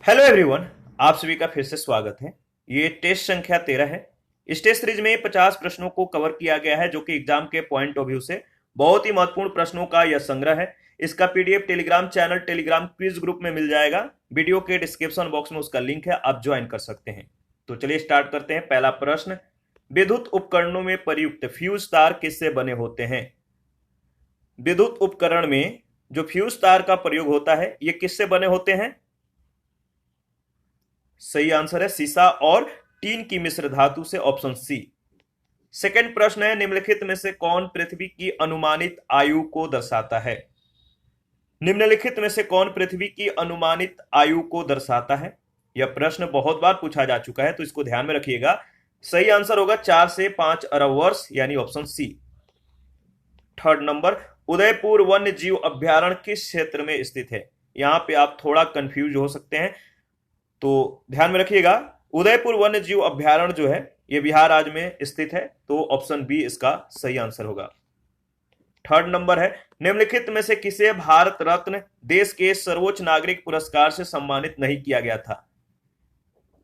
Hello everyone, आप सभी का फिर से स्वागत है। ये टेस्ट संख्या 13 है। इस टेस्ट सीरीज में 50 प्रश्नों को कवर किया गया है, जो कि एग्जाम के पॉइंट ऑफ व्यू से बहुत ही महत्वपूर्ण प्रश्नों का यह संग्रह है। इसका PDF Telegram channel Telegram quiz group में मिल जाएगा। वीडियो के डिस्क्रिप्शन बॉक्स में उसका लिंक है, आप ज्वाइन कर सकते हैं। तो चलिए स्टार्ट करते हैं। पहला प्रश्न, विद्युत उपकरणों में प्रयुक्त फ्यूज तार किससे बने होते हैं? विद्युत उपकरण में जो फ्यूज तार का प्रयोग होता है, ये किससे बने होते हैं? सही आंसर है सीसा और टीन की मिश्र धातु से, ऑप्शन सी। सेकंड प्रश्न है, निम्नलिखित में से कौन पृथ्वी की अनुमानित आयु को दर्शाता है? निम्नलिखित में से कौन पृथ्वी की अनुमानित आयु को दर्शाता है? यह प्रश्न बहुत बार पूछा जा चुका है, तो इसको ध्यान में रखिएगा। सही आंसर होगा 4 से 5 अरब वर्ष, यानी option C. Third number, Udaipur वन्य जीव अभ्यारण्य किस क्षेत्र में स्थित है? यहां पे आप थोड़ा कंफ्यूज हो सकते हैं, तो ध्यान में रखिएगा। उदयपुर वन्य जीव अभ्यारण्य जो है, यह बिहार राज्य में स्थित है, तो ऑप्शन बी इसका सही आंसर होगा। थर्ड नंबर है, निम्नलिखित में से किसे भारत रत्न देश के सर्वोच्च नागरिक पुरस्कार से सम्मानित नहीं किया गया था?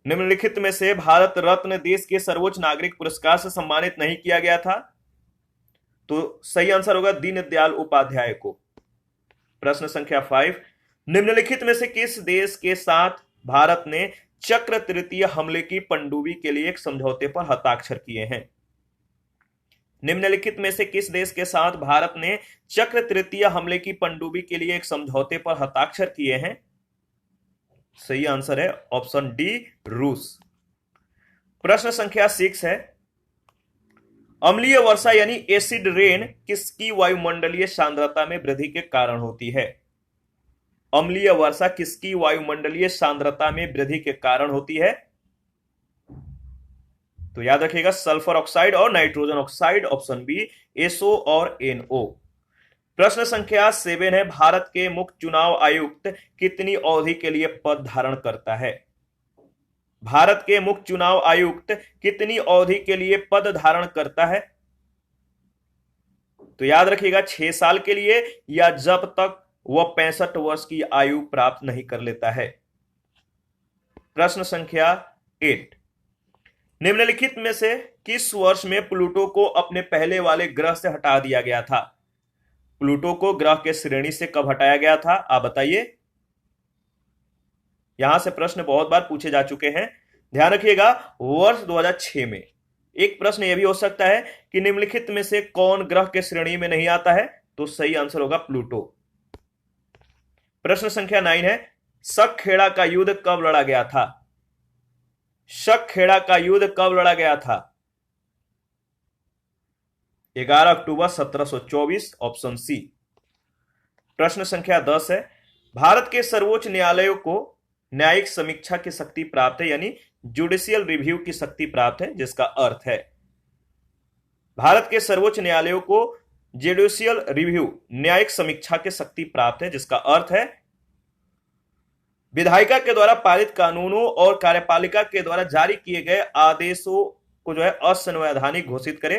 निम्नलिखित में से भारत रत्न देश के सर्वोच्च नागरिक पुरस्कार से सम्मानित नहीं किया गया था, तो सही आंसर होगा दीनदयाल उपाध्याय को। प्रश्न संख्या 5, निम्नलिखित में से किस देश के साथ भारत ने चक्र तृतीय हमले की पनडुब्बी के लिए एक समझौते पर हस्ताक्षर किए हैं? निम्नलिखित में से किस देश के साथ भारत ने चक्र तृतीय हमले की पनडुब्बी के लिए एक समझौते पर हस्ताक्षर किए हैं? सही आंसर है ऑप्शन डी, रूस। प्रश्न संख्या 6 है, अम्लीय वर्षा यानी एसिड रेन किसकी वायुमंडलीय सांद्रता में वृद्धि के कारण होती है? अम्लीय वर्षा किसकी वायुमंडलीय सांद्रता में वृद्धि के कारण होती है? तो याद रखिएगा, सल्फर ऑक्साइड और nitrogen oxide, option B, SO और एनओ। प्रश्न संख्या 7 है, भारत के मुख्य चुनाव आयुक्त कितनी अवधि के लिए पद धारण करता है? भारत के मुख्य चुनाव आयुक्त कितनी अवधि के लिए पद धारण करता है? तो याद रखिएगा 6 साल के लिए, या जब तक वह 65 वर्ष की आयु प्राप्त नहीं कर लेता है। प्रश्न संख्या 8, निम्नलिखित में से किस वर्ष में प्लूटो को अपने पहले वाले ग्रह से हटा दिया गया था? प्लूटो को ग्रह के श्रेणी से कब हटाया गया था, आप बताइए। यहां से प्रश्न बहुत बार पूछे जा चुके हैं, ध्यान रखिएगा, वर्ष 2006 में। एक प्रश्न यह भी हो सकता है कि निम्नलिखित में से कौन ग्रह के श्रेणी में नहीं आता है? तो सही आंसर होगा प्लूटो। प्रश्न संख्या 9 है, सकखेड़ा का युद्ध कब लड़ा गया था? सकखेड़ा का युद्ध कब लड़ा गया था? 11 अक्टूबर 1724, ऑप्शन सी। प्रश्न संख्या 10 है, भारत के सर्वोच्च न्यायालयों को न्यायिक समीक्षा की शक्ति प्राप्त है, यानी जुडिशियल रिव्यू की शक्ति प्राप्त है, जिसका अर्थ है, भारत के सर्वोच्च न्यायालयों को जुडिशियल रिव्यू, न्यायिक समीक्षा की शक्ति प्राप्त है, जिसका अर्थ है विधायिका के द्वारा पारित कानूनों और कार्यपालिका के द्वारा जारी किए गए आदेशों को जो है असंवैधानिक घोषित करे,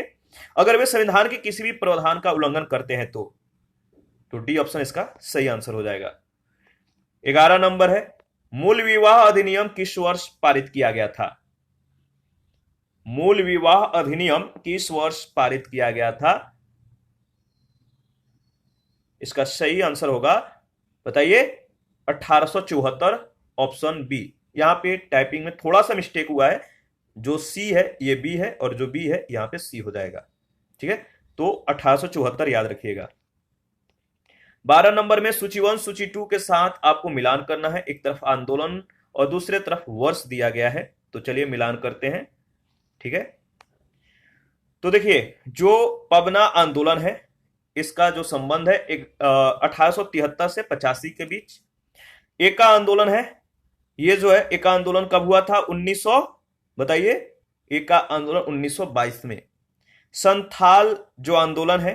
अगर वे संविधान के किसी भी प्रावधान का उल्लंघन करते हैं तो डी ऑप्शन इसका सही आंसर हो जाएगा। 11 नंबर है, मूल विवाह अधिनियम किस वर्ष पारित किया गया था? मूल विवाह अधिनियम किस वर्ष पारित किया गया था? इसका सही आंसर होगा, बताइए, 1874, ऑप्शन बी। यहां पे टाइपिंग में थोड़ा सा मिस्टेक हुआ है, जो सी है ये बी है, और जो बी है यहां पे सी हो जाएगा, ठीक है। तो 1874 याद रखिएगा। 12 नंबर में सूची 1 सूची 2 के साथ आपको मिलान करना है। एक तरफ आंदोलन और दूसरे तरफ वर्ष दिया गया है, तो चलिए मिलान करते हैं, ठीक है। तो देखिए, जो पबना आंदोलन है, इसका जो संबंध है 1873 से 85 के बीच। एका आंदोलन है, ये जो है एका आंदोलन कब हुआ था? 1900, बताइए। एका आंदोलन 1922 में। संथाल जो आंदोलन है,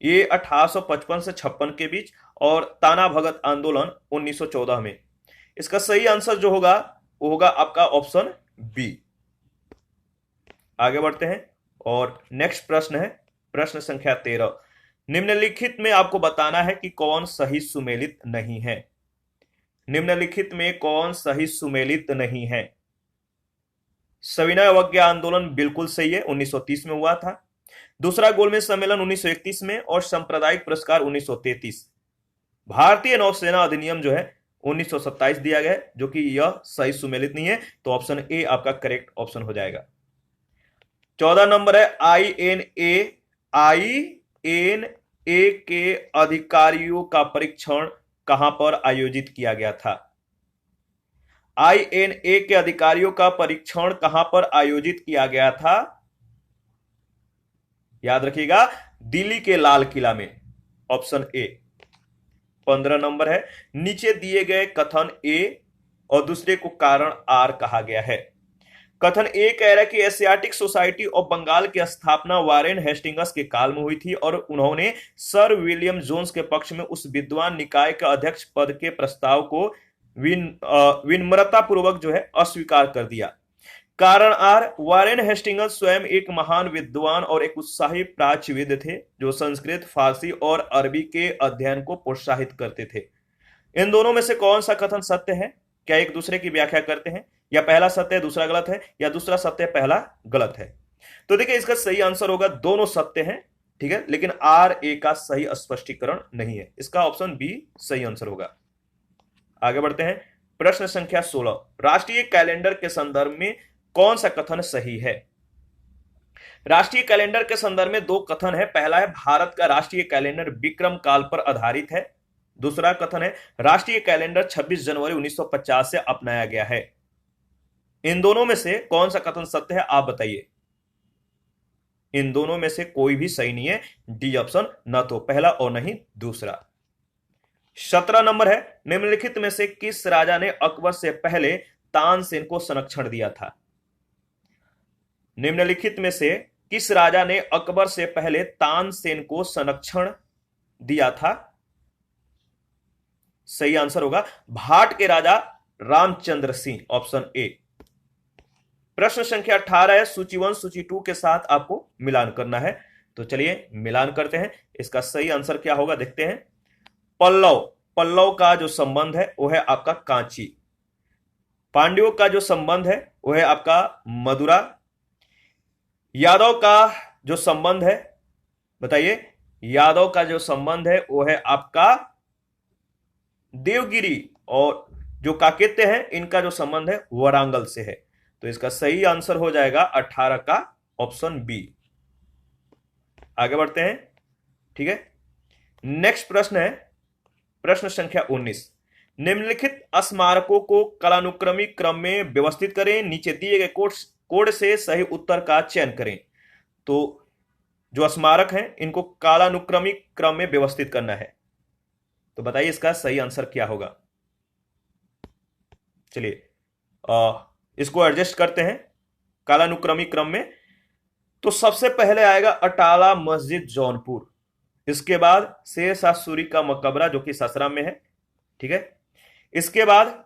ये 1855 से 56 के बीच, और ताना भगत आंदोलन 1914 में। इसका सही आंसर जो होगा वो होगा आपका ऑप्शन बी। आगे बढ़ते हैं, और नेक्स्ट प्रश्न है प्रश्न संख्या 13। निम्नलिखित में आपको बताना है कि कौन सही सुमेलित नहीं है। निम्नलिखित में कौन सही सुमेलित नहीं है? सविनय अवज्ञा आंदोलन बिल्कुल सही है, 1930 में हुआ था। दूसरा गोलमेज सम्मेलन 1931 में, और सांप्रदायिक पुरस्कार 1933। भारतीय नौसेना अधिनियम जो है 1927 दिया गया है, जो कि यह सही सुमेलित नहीं है, तो ऑप्शन ए आपका करेक्ट ऑप्शन हो जाएगा। 14 नंबर है आईएनए के अधिकारियों का परीक्षण कहां पर आयोजित किया गया था? आईएनए के अधिकारियों का परीक्षण कहां पर आयोजित किया गया था? याद रखिएगा, दिल्ली के लाल किला में, ऑप्शन ए। 15 नंबर है नीचे दिए गए कथन ए और दूसरे को कारण आर कहा गया है। कथन ए कह रहा है कि एशियाटिक सोसाइटी ऑफ बंगाल की स्थापना वारेन हेस्टिंग्स के काल में हुई थी और उन्होंने सर विलियम जोन्स के पक्ष में उस विद्वान निकाय के अध्यक्ष पद के प्रस्ताव को विनम्रतापूर्वक जो है अस्वीकार कर दिया। कारण आर, वारेन हेस्टिंग्स स्वयं एक महान विद्वान और एक उत्साही प्राच्यविद थे जो संस्कृत, फारसी और अरबी के अध्ययन को प्रोत्साहित करते थे। इन दोनों में से कौन सा कथन सत्य है? क्या एक दूसरे की व्याख्या करते हैं, या पहला सत्य है दूसरा गलत है, या दूसरा सत्य है पहला गलत है? तो देखिए इसका सही आंसर होगा दोनों सत्य हैं, ठीक है, लेकिन आर ए का सही स्पष्टीकरण नहीं है। इसका ऑप्शन बी सही आंसर होगा। आगे बढ़ते हैं, प्रश्न संख्या 16, राष्ट्रीय कैलेंडर के संदर्भ में कौन सा कथन सही है? राष्ट्रीय कैलेंडर के संदर्भ में दो कथन है। पहला है भारत का राष्ट्रीय कैलेंडर विक्रम काल पर आधारित है। दूसरा कथन है राष्ट्रीय कैलेंडर 26 जनवरी 1950 से अपनाया गया है। इन दोनों में से कौन सा कथन सत्य है, आप बताइए। इन दोनों में से कोई भी सही नहीं है, डी ऑप्शन, न तो पहला और नहीं दूसरा। 17 नंबर है निम्नलिखित में से किस राजा ने अकबर से पहले तानसेन को संरक्षण दिया था? निम्नलिखित में से किस राजा ने अकबर से पहले तानसेन को संरक्षण दिया था? सही आंसर होगा भाट के राजा रामचंद्र सिंह, ऑप्शन ए। प्रश्न संख्या 18 है सूची 1 सूची 2 के साथ आपको मिलान करना है, तो चलिए मिलान करते हैं। इसका सही आंसर क्या होगा देखते हैं। पल्लव का जो संबंध है वो है आपका कांची। पांड्यों का जो संबंध है वो है आपका मदुरा। यादव का जो संबंध है, बताइए, यादव का जो संबंध है वो है आपका देवगिरी, और जो काकेत्य है इनका जो संबंध है वारंगल से है। तो इसका सही आंसर हो जाएगा 18 का ऑप्शन बी। आगे बढ़ते हैं, ठीक है। नेक्स्ट प्रश्न है प्रश्न संख्या 19, निम्नलिखित स्मारकों को कालानुक्रमिक क्रम में व्यवस्थित करें, नीचे दिए गए कोड से सही उत्तर का चयन करें। तो जो स्मारक हैं इनको कालानुक्रमिक क्रम में व्यवस्थित करना है, तो बताइए इसका सही आंसर क्या होगा। चलिए इसको एडजस्ट करते हैं कालानुक्रमिक क्रम में। तो सबसे पहले आएगा अटाला मस्जिद जौनपुर, इसके बाद शेरशाह सूरी का मकबरा जो कि सासाराम में है, ठीक है। इसके बाद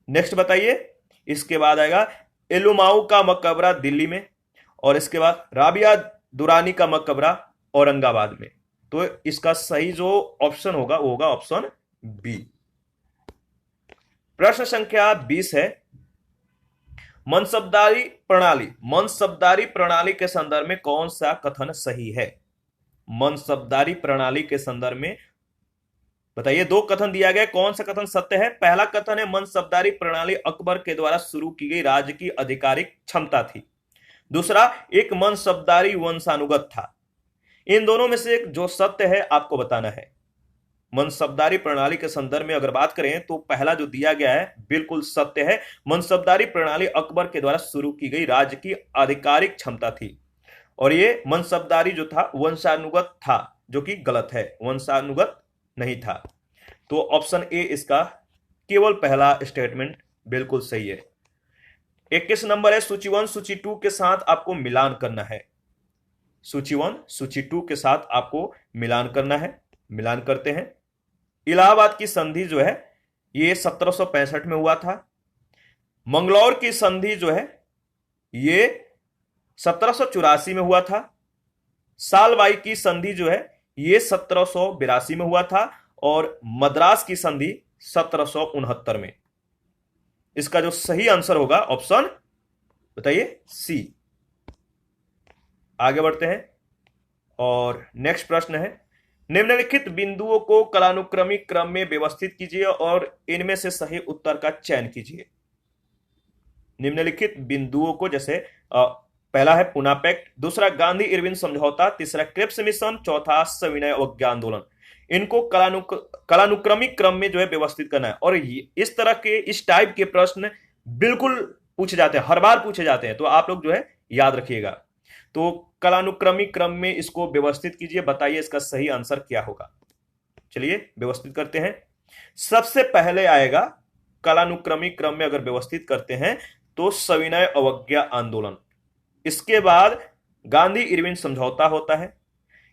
नेक्स्ट बताइए, इसके बाद आएगा एलुमाऊ का मकबरा दिल्ली में, और इसके बाद राबिया दुरानी का मकबरा औरंगाबाद में। तो इसका सही जो ऑप्शन होगा वो होगा ऑप्शन बी। प्रश्न संख्या 20 है मनसबदारी प्रणाली के संदर्भ में कौन सा कथन सही है? मनसबदारी प्रणाली के संदर्भ में बताइए, दो कथन दिया गया, कौन सा कथन सत्य है? पहला कथन है मनसबदारी प्रणाली अकबर के द्वारा शुरू की गई राज्य की आधिकारिक क्षमता थी। दूसरा, एक मनसबदारी वंशानुगत था। इन दोनों में से एक जो सत्य है आपको बताना है। मनसबदारी प्रणाली के संदर्भ में अगर बात करें तो पहला जो दिया गया है बिल्कुल सत्य है। मनसबदारी प्रणाली अकबर के द्वारा शुरू की गई राज्य की आधिकारिक क्षमता थी, और ये मनसबदारी जो था वंशानुगत था, जो कि गलत है, वंशानुगत नहीं था। तो ऑप्शन ए इसका केवल पहला स्टेटमेंट बिल्कुल सही है। 21 नंबर है सूची 1 सूची 2 के साथ आपको मिलान करना है। सूची 1 सूची 2 के साथ आपको मिलान करना है, मिलान करते हैं। इलाहाबाद की संधि जो है ये 1765 में हुआ था। मंगलौर की संधि जो है ये 1784 में हुआ था। सालबाई की संधि जो है ये 1782 में हुआ था, और मद्रास की संधि 1769 में। इसका जो सही आंसर होगा ऑप्शन बताइए सी। आगे बढ़ते हैं और नेक्स्ट प्रश्न है, निम्नलिखित बिंदुओं को कालानुक्रमिक क्रम में व्यवस्थित कीजिए और इनमें से सही उत्तर का चयन कीजिए। निम्नलिखित बिंदुओं को जैसे पहला है पूना पैक्ट, दूसरा गांधी इरविन समझौता, तीसरा क्रिप्स मिशन, चौथा सविनय अवज्ञा आंदोलन। इनको कालानुक्रमिक क्रम में जो है व्यवस्थित करना है। और इस तरह के इस टाइप के प्रश्न बिल्कुल पूछे जाते हैं, हर बार पूछे जाते हैं, तो आप लोग जो है याद रखिएगा। तो कालानुक्रमिक क्रम में इसको व्यवस्थित कीजिए, बताइए इसका सही आंसर क्या होगा। चलिए व्यवस्थित करते हैं। सबसे पहले आएगा कालानुक्रमिक क्रम में अगर व्यवस्थित करते हैं तो सविनय अवज्ञा आंदोलन, इसके बाद गांधी इरविन समझौता होता है,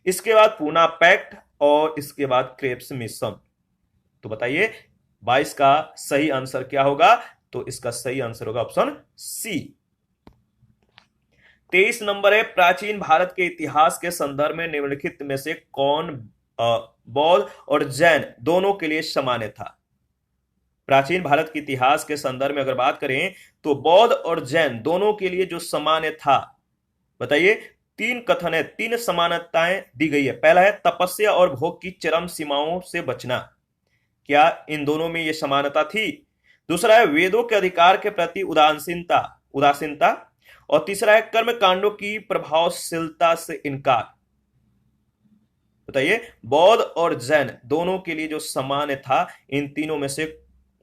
इसके बाद पूना पैक्ट और इसके बाद क्रेप्स मिशन। तो बताइए 22 का सही आंसर क्या होगा। तो इसका सही आंसर होगा ऑप्शन सी। 23 नंबर है, प्राचीन भारत के इतिहास के संदर्भ में निम्नलिखित में से कौन बौद्ध और जैन दोनों के लिए सामान्य था। प्राचीन भारत के इतिहास के संदर्भ में अगर बात करें तो बौद्ध और जैन दोनों के लिए जो सामान्य था, बताइए। 3 कथन है, 3 समानताएं दी गई है। पहला है तपस्या और भोग की चरम सीमाओं से बचना, क्या इन दोनों में यह समानता थी। दूसरा है वेदों के अधिकार के प्रति उदासीनता, और तीसरा है कर्म कांडों की प्रभावशीलता से इनकार। बताइए बौद्ध और जैन दोनों के लिए जो सामान्य था, इन तीनों में से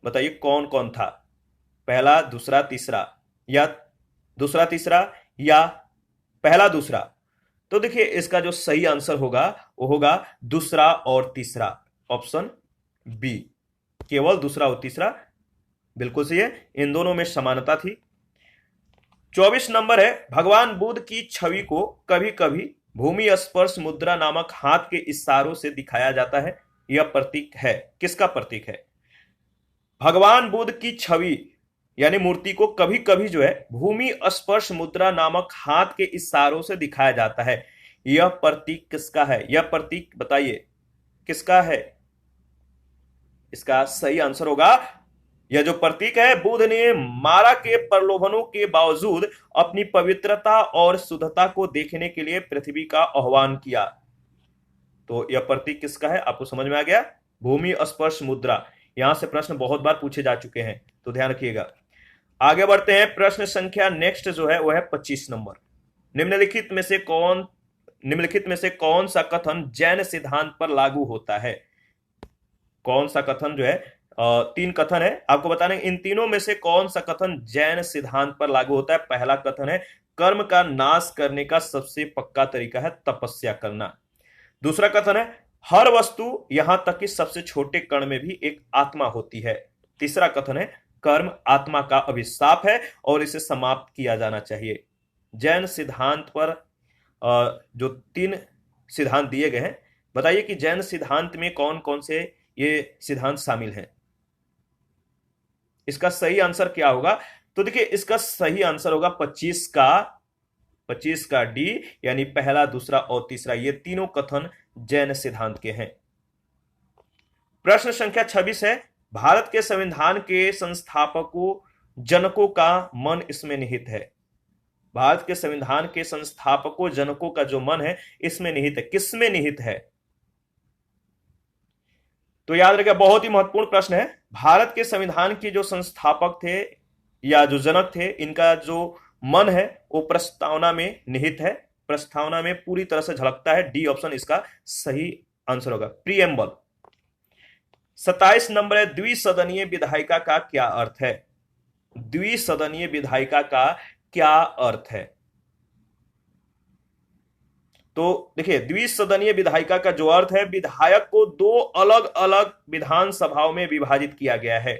बताइए कौन कौन था। पहला दूसरा तीसरा, या दूसरा तीसरा, या पहला दूसरा। तो देखिए इसका जो सही आंसर होगा वो होगा दूसरा और तीसरा, ऑप्शन बी। केवल दूसरा और तीसरा बिल्कुल सही है, इन दोनों में समानता थी। 24 नंबर है, भगवान बुद्ध की छवि को कभी कभी भूमि स्पर्श मुद्रा नामक हाथ के इशारों से दिखाया जाता है, यह प्रतीक है, किसका प्रतीक है। भगवान बुद्ध की छवि यानी मूर्ति को कभी कभी जो है भूमि स्पर्श मुद्रा नामक हाथ के इशारों से दिखाया जाता है, यह प्रतीक किसका है। यह प्रतीक बताइए किसका है। इसका सही आंसर होगा, यह जो प्रतीक है, बुद्ध ने मारा के प्रलोभनों के बावजूद अपनी पवित्रता और शुद्धता को देखने के लिए पृथ्वी का आह्वान किया। तो यह प्रतीक किसका है, आपको समझ में आ गया। भूमि स्पर्श मुद्रा, यहां से प्रश्न बहुत बार पूछे जा चुके हैं, तो ध्यान रखिएगा। आगे बढ़ते हैं, प्रश्न संख्या नेक्स्ट जो है वह है 25 नंबर। निम्नलिखित में से कौन सा कथन जैन सिद्धांत पर लागू होता है। कौन सा कथन जो है, 3 कथन है, आपको बताने इन तीनों में से कौन सा कथन जैन सिद्धांत पर लागू होता है। पहला कथन है कर्म का नाश करने का सबसे पक्का तरीका है तपस्या करना। दूसरा कथन है हर वस्तु यहां तक कि सबसे छोटे कण में भी एक आत्मा होती है। तीसरा कथन है कर्म आत्मा का अभिशाप है और इसे समाप्त किया जाना चाहिए। जैन सिद्धांत पर जो 3 सिद्धांत दिए गए हैं, बताइए कि जैन सिद्धांत में कौन कौन से ये सिद्धांत शामिल हैं। इसका सही आंसर क्या होगा। तो देखिए इसका सही आंसर होगा 25 का डी, यानी पहला दूसरा और तीसरा, ये तीनों कथन जैन सिद्धांत के हैं। प्रश्न संख्या 26 है, भारत के संविधान के संस्थापकों जनकों का मन इसमें निहित है। भारत के संविधान के संस्थापकों जनकों का जो मन है इसमें निहित है, किसमें निहित है। तो याद रखिए बहुत ही महत्वपूर्ण प्रश्न है। भारत के संविधान के जो संस्थापक थे या जो जनक थे, इनका जो मन है वो प्रस्तावना में निहित है, प्रस्तावना में पूरी तरह से झलकता है। डी ऑप्शन इसका सही आंसर होगा, प्रीएम्बल। 27 नंबर है, द्विसदनीय विधायिका का क्या अर्थ है। द्विसदनीय विधायिका का क्या अर्थ है। तो देखिए द्विसदनीय विधायिका का जो अर्थ है, विधायक को 2 अलग अलग विधानसभाओं में विभाजित किया गया है।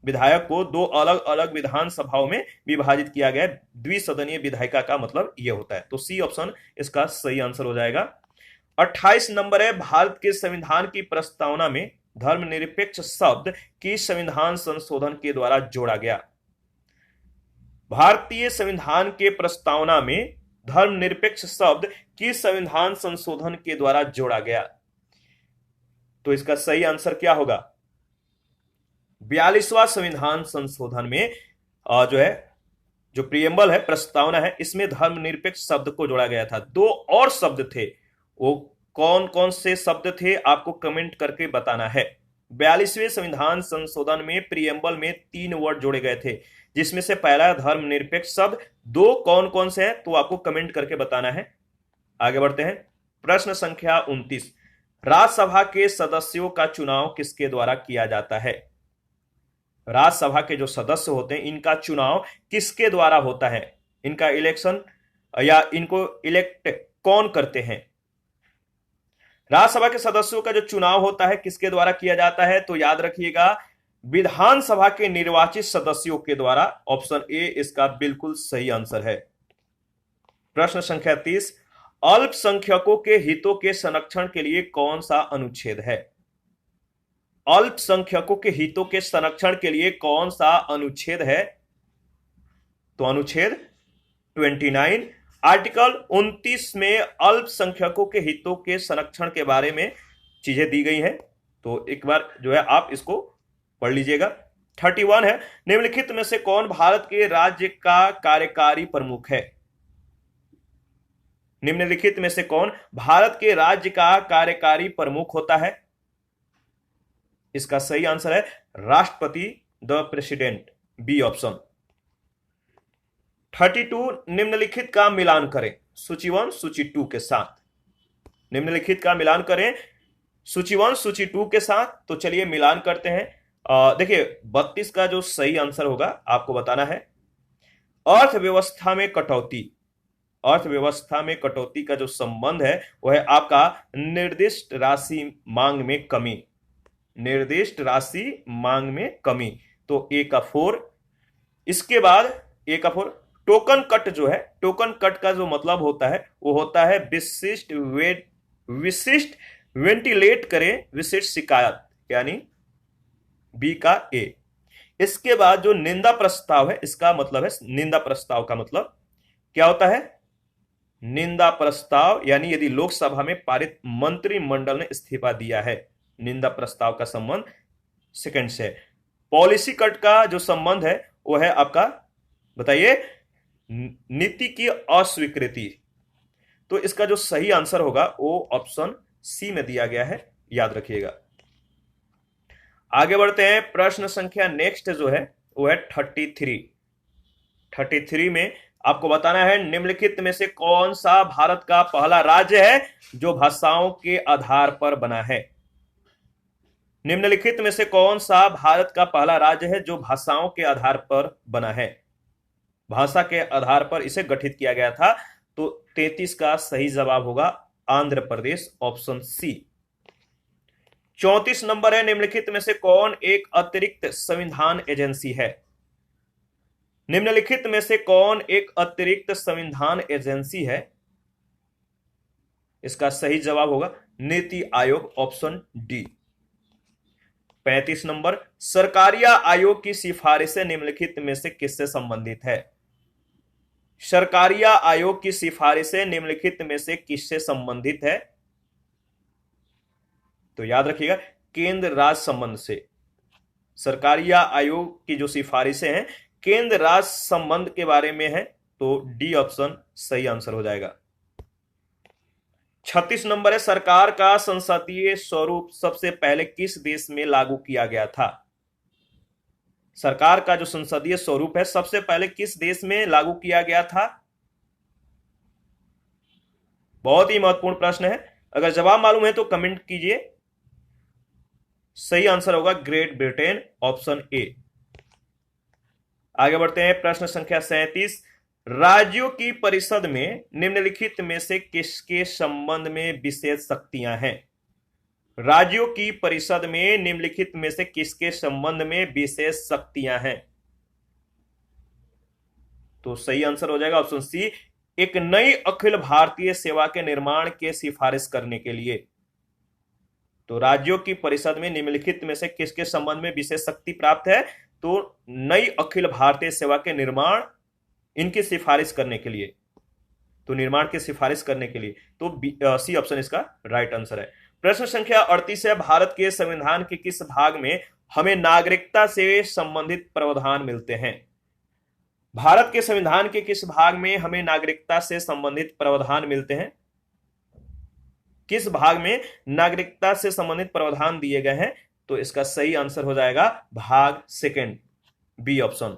विधायक को 2 अलग अलग विधानसभाओं में विभाजित किया गया है। द्विसदनीय विधायिका का मतलब यह होता है। तो सी ऑप्शन इसका सही आंसर हो जाएगा। 28 नंबर है, भारत के संविधान की प्रस्तावना में धर्मनिरपेक्ष शब्द किस संविधान संशोधन के द्वारा जोड़ा गया। भारतीय संविधान के प्रस्तावना में धर्मनिरपेक्ष शब्द किस संविधान संशोधन के द्वारा जोड़ा गया। तो इसका सही आंसर क्या होगा। 42वां संविधान संशोधन में जो है, जो प्रियम्बल है, प्रस्तावना है, इसमें धर्मनिरपेक्ष शब्द को जोड़ा गया था। दो और शब्द थे, वो कौन कौन से शब्द थे आपको कमेंट करके बताना है। 42वें संविधान संशोधन में प्रियम्बल में 3 वर्ड जोड़े गए थे, जिसमें से पहला धर्मनिरपेक्ष शब्द, दो कौन कौन से हैं तो आपको कमेंट करके बताना है। आगे बढ़ते हैं, प्रश्न संख्या 29, राज्यसभा के सदस्यों का चुनाव किसके द्वारा किया जाता है? राज्यसभा के जो सदस्य होते हैं इनका चुनाव किसके द्वारा होता है? इनका इलेक्शन या इनको इलेक्ट कौन करते हैं? राज्यसभा के सदस्यों का जो चुनाव होता है किसके द्वारा किया जाता है? तो याद रखिएगा, विधानसभा के निर्वाचित सदस्यों के द्वारा। ऑप्शन ए इसका बिल्कुल सही आंसर है। प्रश्न संख्या 30, अल्पसंख्यकों के हितों के संरक्षण के लिए कौन सा अनुच्छेद है? अल्पसंख्यकों के हितों के संरक्षण के लिए कौन सा अनुच्छेद है? तो अनुच्छेद 29, आर्टिकल 29 में अल्पसंख्यकों के हितों के संरक्षण के बारे में चीजें दी गई हैं, तो एक बार जो है आप इसको पढ़ लीजिएगा। 31 है, निम्नलिखित में से कौन भारत के राज्य का कार्यकारी प्रमुख है? निम्नलिखित में से कौन भारत के राज्य का कार्यकारी प्रमुख होता है? इसका सही आंसर है राष्ट्रपति, द प्रेसिडेंट, बी ऑप्शन। 32, निम्नलिखित का मिलान करें सूची 1 सूची 2 के साथ। निम्नलिखित का मिलान करें सूची 1 सूची 2 के साथ। तो चलिए मिलान करते हैं। देखिए 32 का जो सही आंसर होगा आपको बताना है। अर्थव्यवस्था में कटौती, अर्थव्यवस्था में कटौती का जो संबंध है वह है आपका निर्दिष्ट राशि मांग में कमी, निर्दिष्ट राशि मांग में कमी। तो ए का 4। इसके बाद ए का 4, टोकन कट जो है, टोकन कट का जो मतलब होता है वो होता है विशिष्ट वेंटिलेट करें विशिष्ट शिकायत, यानी बी का ए। इसके बाद जो निंदा प्रस्ताव है, इसका मतलब है, निंदा प्रस्ताव का मतलब क्या होता है? निंदा प्रस्ताव यानी यदि लोकसभा में पारित मंत्रिमंडल ने इस्तीफा दिया है, निंदा प्रस्ताव का संबंध सेकंड से। पॉलिसी कट का जो संबंध है वो है आपका, बताइए, नीति की अस्वीकृति। तो इसका जो सही आंसर होगा वो ऑप्शन सी में दिया गया है, याद रखिएगा। आगे बढ़ते हैं, प्रश्न संख्या नेक्स्ट जो है वो है 33। 33 में आपको बताना है निम्नलिखित में से कौन सा भारत का पहला राज्य है जो भाषाओं के आधार पर बना है? निम्नलिखित में से कौन सा भारत का पहला राज्य है जो भाषाओं के आधार पर बना है? भाषा के आधार पर इसे गठित किया गया था। तो 33 का सही जवाब होगा Andhra Pradesh, option C. 34 number है, निम्नलिखित में से कौन एक अतिरिक्त संविधान एजेंसी है? निम्नलिखित में से कौन एक अतिरिक्त संविधान एजेंसी है? इसका सही जवाब होगा NITI Aayog, option D. 35 number, Sarkaria आयोग की सिफारिशें निम्नलिखित में से किससे संबंधित है? सरकारिया आयोग की सिफारिशें निम्नलिखित में से किससे संबंधित है? तो याद रखिएगा, केंद्र राज्य संबंध से। सरकारिया आयोग की जो सिफारिशें हैं केंद्र राज्य संबंध के बारे में है, तो डी ऑप्शन सही आंसर हो जाएगा। 36 नंबर है, सरकार का संसदीय स्वरूप सबसे पहले किस देश में लागू किया गया था? सरकार का जो संसदीय स्वरूप है सबसे पहले किस देश में लागू किया गया था? बहुत ही महत्वपूर्ण प्रश्न है, अगर जवाब मालूम है तो कमेंट कीजिए। सही आंसर होगा ग्रेट ब्रिटेन, ऑप्शन ए। आगे बढ़ते हैं, प्रश्न संख्या 37, राज्यों की परिषद में निम्नलिखित में से किसके संबंध में विशेष शक्तियां हैं? राज्यों की परिषद में निम्नलिखित में से किसके संबंध में विशेष शक्तियां हैं? तो सही आंसर हो जाएगा ऑप्शन सी, एक नई अखिल भारतीय सेवा के निर्माण की सिफारिश करने के लिए। तो राज्यों की परिषद में निम्नलिखित में से किसके संबंध में विशेष शक्ति प्राप्त है? तो नई अखिल भारतीय सेवा के निर्माण, इनकी सिफारिश करने के लिए, तो निर्माण की सिफारिश करने के लिए। तो सी ऑप्शन इसका राइट आंसर है। प्रश्न संख्या 38 है, भारत के संविधान के किस भाग में हमें नागरिकता से संबंधित प्रावधान मिलते हैं? भारत के संविधान के किस भाग में हमें नागरिकता से संबंधित प्रावधान मिलते हैं? किस भाग में नागरिकता से संबंधित प्रावधान दिए गए हैं? तो इसका सही आंसर हो जाएगा भाग सेकंड, बी ऑप्शन।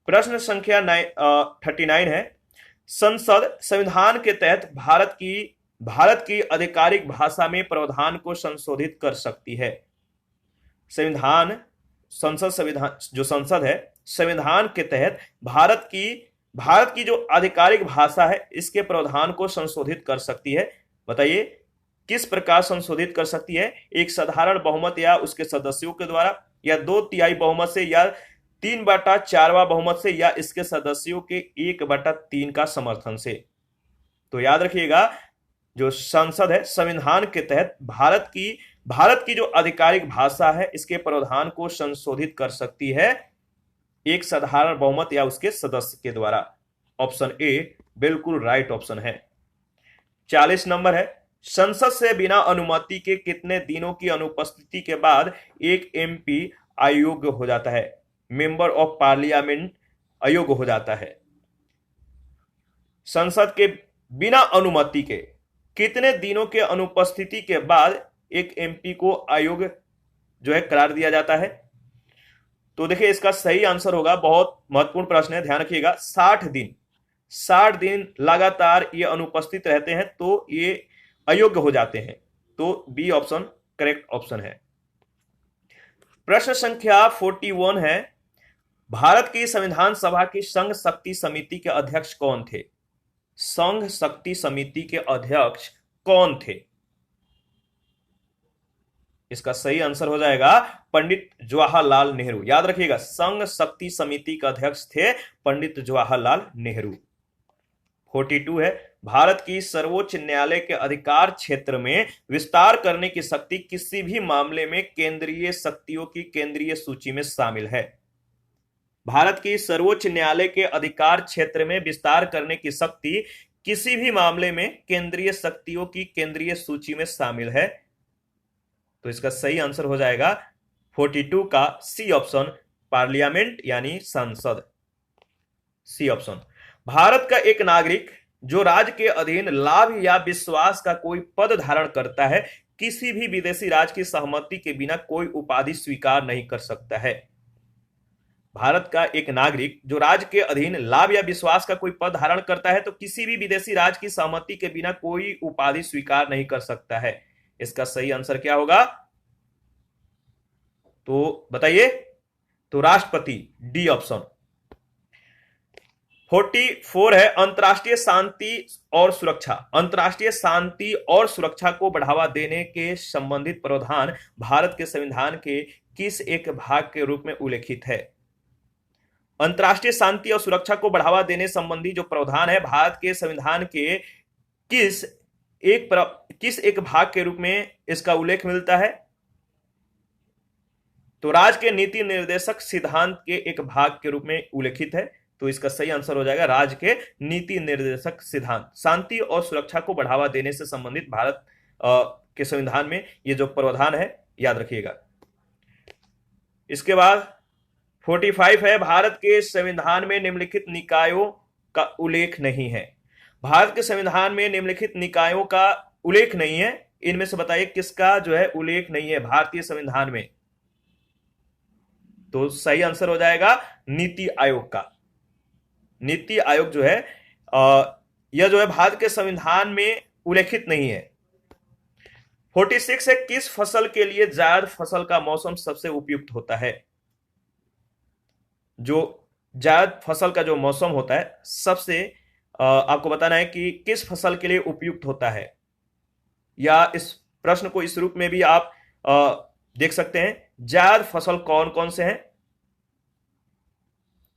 प्रश्न संख्या 39 है, संसद संविधान के तहत भारत की आधिकारिक भाषा में प्रावधान को संशोधित कर सकती है। संविधान है, संविधान के तहत भारत की जो आधिकारिक भाषा है इसके प्रावधान को संशोधित कर सकती है। बताइए किस प्रकार संशोधित कर सकती है? एक साधारण बहुमत या उसके सदस्यों के द्वारा, या 2/3 बहुमत से, या 3/4 बहुमत से, या इसके सदस्यों के 1/3 का समर्थन से। तो याद रखिएगा, जो संसद है संविधान के तहत भारत की जो आधिकारिक भाषा है इसके प्रावधान को संशोधित कर सकती है एक साधारण बहुमत या उसके सदस्य के द्वारा। ऑप्शन ए बिल्कुल राइट ऑप्शन है। 40 नंबर है, संसद से बिना अनुमति के कितने दिनों की अनुपस्थिति के बाद एक एमपी अयोग्य हो जाता है? मेंबर ऑफ पार्लियामेंट अयोग्य हो जाता है। संसद के बिना अनुमति के कितने दिनों के अनुपस्थिति के बाद एक एमपी को अयोग्य जो है करार दिया जाता है? तो देखिए इसका सही आंसर होगा, बहुत महत्वपूर्ण प्रश्न है, ध्यान रखिएगा, 60 दिन। 60 दिन लगातार ये अनुपस्थित रहते हैं तो ये अयोग्य हो जाते हैं। तो बी ऑप्शन करेक्ट ऑप्शन है। प्रश्न संख्या 41 है, भारत की संविधान सभा की संघ शक्ति समिति के अध्यक्ष कौन थे? संघ शक्ति समिति के अध्यक्ष कौन थे? इसका सही आंसर हो जाएगा पंडित जवाहरलाल नेहरू। याद रखिएगा, संघ शक्ति समिति के अध्यक्ष थे पंडित जवाहरलाल नेहरू। 42 है, भारत की सर्वोच्च न्यायालय के अधिकार क्षेत्र में विस्तार करने की शक्ति किसी भी मामले में केंद्रीय शक्तियों की केंद्रीय सूची में शामिल है। भारत की सर्वोच्च न्यायालय के अधिकार क्षेत्र में विस्तार करने की शक्ति किसी भी मामले में केंद्रीय शक्तियों की केंद्रीय सूची में शामिल है। तो इसका सही आंसर हो जाएगा 42 का सी ऑप्शन, पार्लियामेंट यानी संसद, सी ऑप्शन। भारत का एक नागरिक जो राज्य के अधीन लाभ या विश्वास का कोई पद धारण करता है किसी भी विदेशी राज्य की सहमति के बिना कोई उपाधि स्वीकार नहीं कर सकता है। भारत का एक नागरिक जो राज्य के अधीन लाभ या विश्वास का कोई पद धारण करता है तो किसी भी विदेशी राज्य की सहमति के बिना कोई उपाधि स्वीकार नहीं कर सकता है। इसका सही आंसर क्या होगा? तो बताइए। तो राष्ट्रपति, डी ऑप्शन। 44 है, अंतर्राष्ट्रीय शांति और सुरक्षा। अंतर्राष्ट्रीय शांति और सुरक्षा को बढ़ावा देने के संबंधित प्रावधान भारत के संविधान के किस एक भाग के रूप में उल्लेखित है? अंतर्राष्ट्रीय शांति और सुरक्षा को बढ़ावा देने संबंधी जो प्रावधान है भारत के संविधान के किस एक भाग के रूप में इसका उल्लेख मिलता है? तो राज्य के नीति निर्देशक सिद्धांत के एक भाग के रूप में उल्लेखित है। तो इसका सही आंसर हो जाएगा राज्य के नीति निर्देशक सिद्धांत। शांति और सुरक्षा को बढ़ावा देने से संबंधित भारत के संविधान में ये जो प्रावधान है याद रखिएगा। इसके बाद 45 है, भारत के संविधान में निम्नलिखित निकायों का उल्लेख नहीं है। भारत के संविधान में निम्नलिखित निकायों का उल्लेख नहीं है। इनमें से बताइए किसका जो है उल्लेख नहीं है भारतीय संविधान में? तो सही आंसर हो जाएगा नीति आयोग का। नीति आयोग जो है यह जो है भारत के संविधान में उल्लेखित नहीं है। 46 है, किस फसल के लिए जायद फसल का मौसम सबसे उपयुक्त होता है? जो जायद फसल का जो मौसम होता है सबसे आपको बताना है कि किस फसल के लिए उपयुक्त होता है, या इस प्रश्न को इस रूप में भी आप देख सकते हैं, जायद फसल कौन कौन से हैं?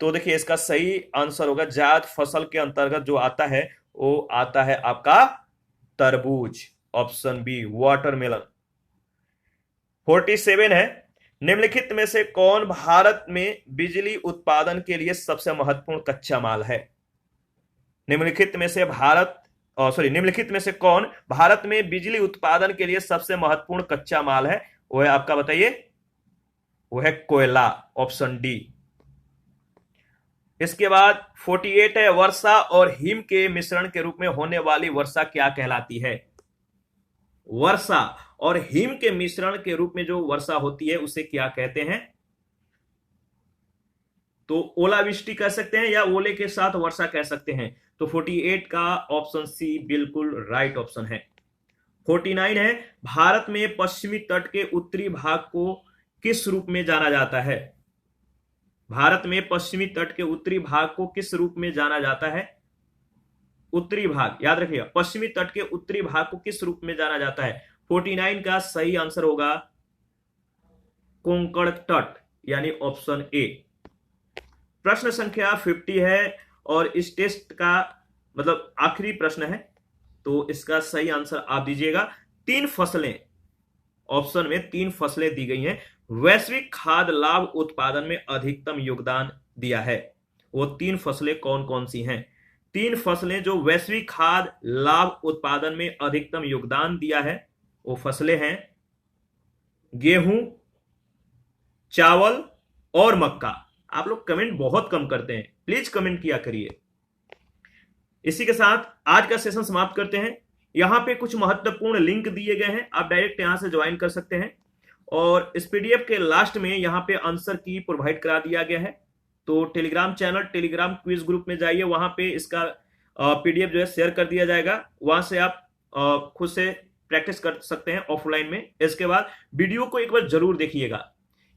तो देखिए इसका सही आंसर होगा जायद फसल के अंतर्गत जो आता है वो आता है आपका तरबूज, ऑप्शन बी वाटरमेलन। 47 है, निम्नलिखित में से कौन भारत में बिजली उत्पादन के लिए सबसे महत्वपूर्ण कच्चा माल है? निम्नलिखित में से कौन भारत में बिजली उत्पादन के लिए सबसे महत्वपूर्ण कच्चा माल है? वो है आपका, बताइए, वो है कोयला, ऑप्शन डी। इसके बाद 48 है, वर्षा और हिम के मिश्रण के रूप में होने वाली वर्षा क्या कहलाती है? वर्षा और हिम के मिश्रण के रूप में जो वर्षा होती है उसे क्या कहते हैं? तो ओलावृष्टि कह सकते हैं या ओले के साथ वर्षा कह सकते हैं। तो 48 का ऑप्शन सी बिल्कुल राइट ऑप्शन है। 49 है, भारत में पश्चिमी तट के उत्तरी भाग को किस रूप में जाना जाता है? भारत में पश्चिमी तट के उत्तरी भाग को किस रूप में जाना जाता है? उत्तरी भाग, याद रखिएगा, पश्चिमी तट के उत्तरी भाग को किस रूप में जाना जाता है? 49 का सही आंसर होगा कोंकण तट, यानी ऑप्शन ए। प्रश्न संख्या 50 है और इस टेस्ट का मतलब आखिरी प्रश्न है, तो इसका सही आंसर आप दीजिएगा। 3 फसलें, ऑप्शन में 3 फसलें दी गई हैं, वैश्विक खाद्य लाभ उत्पादन में अधिकतम योगदान दिया है। वो 3 फसलें कौन कौन सी हैं? 3 फसलें जो वैश्विक खाद्य लाभ उत्पादन में अधिकतम योगदान दिया है, वो फसलें हैं गेहूं, चावल और मक्का। आप लोग कमेंट बहुत कम करते हैं, प्लीज कमेंट किया करिए। इसी के साथ आज का सेशन समाप्त करते हैं। यहां पे कुछ महत्वपूर्ण लिंक दिए गए हैं, आप डायरेक्ट यहां से ज्वाइन कर सकते हैं। और इस पीडीएफ के लास्ट में यहां पे आंसर की प्रोवाइड करा दिया गया है। तो Telegram channel, Telegram quiz group में जाइए, वहां पे इसका पीडीएफ जो है शेयर कर दिया जाएगा। वहां से आप खुद से प्रैक्टिस कर सकते हैं ऑफलाइन में। इसके बाद वीडियो को एक बार जरूर देखिएगा,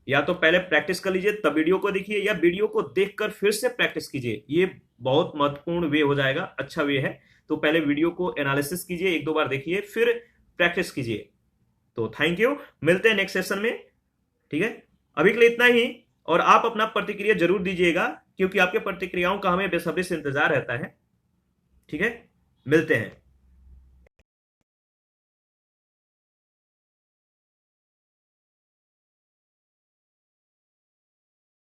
या तो पहले प्रैक्टिस कर लीजिए तब वीडियो को देखिए, या वीडियो को देखकर फिर से प्रैक्टिस कीजिए। ये बहुत महत्वपूर्ण वे हो जाएगा, अच्छा वे है। तो पहले वीडियो को एनालिसिस कीजिए, 1-2 बार देखिए, फिर प्रैक्टिस कीजिए। तो थैंक यू, मिलते हैं नेक्स्ट सेशन में, ठीक है। अभी के लिए इतना ही, और आप अपना प्रतिक्रिया जरूर दीजिएगा, क्योंकि आपके प्रतिक्रियाओं का हमें बेसब्री से इंतजार रहता है, ठीक है। मिलते हैं।